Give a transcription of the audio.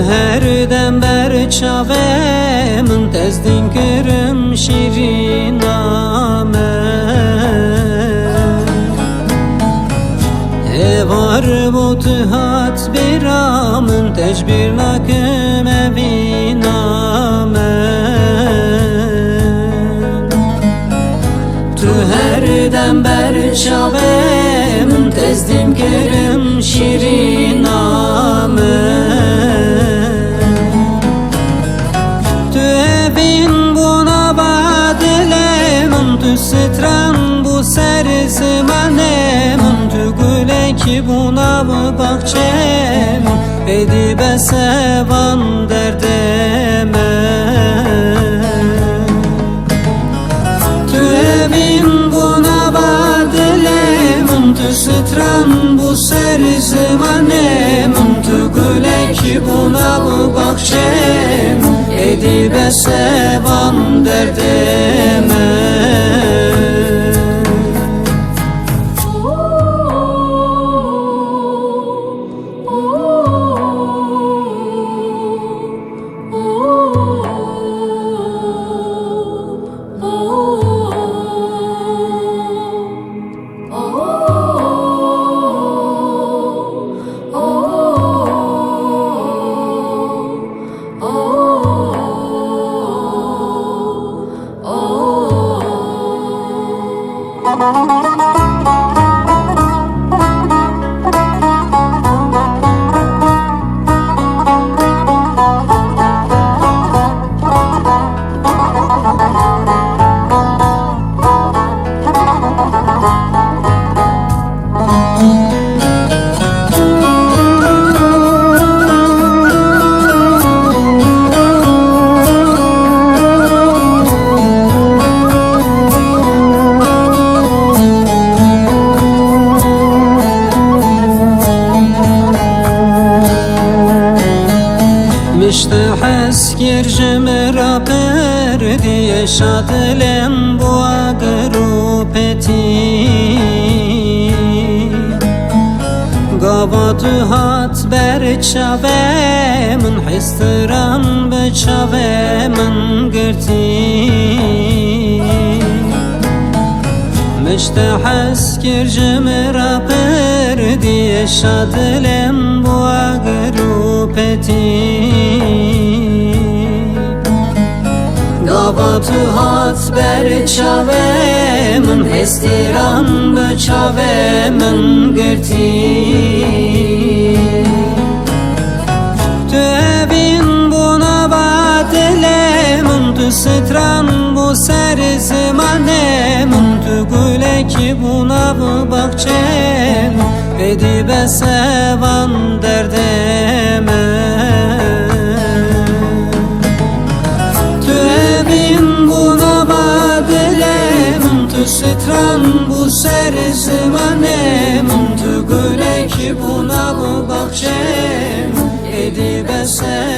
her dember çave min tezdin kırım şiriname var bu tühat biramın tecbir nakım evinamen tu her dember çavem tezdim kerim şirinamen tu evin buna badelemin tu sitran bu serzmanemin tu gülek ki buna mı bakçem edibe sevan derdeme tu evin buna badelemin tu sıtran bu serzmanemin tu gülek ki buna mı bakçem edibe sevan derdeme İşte heskir cemera perdiye şadlem bu agrupeti Gavatu hat ber çavemin histiran be çavemin girti İşte heskir cemera perdiye şadlem bu agrupeti Gavatu hat ber çavemin histiran be çavemin girti tu evin buna badelemin tu sıtran bu serzmanemin tu gülek ki buna bu bakçem edibe sevan derdeme tu evin buna badelemin tu sıtran bu serzmanemin tu gülek ki buna bu bakçem edibe sevan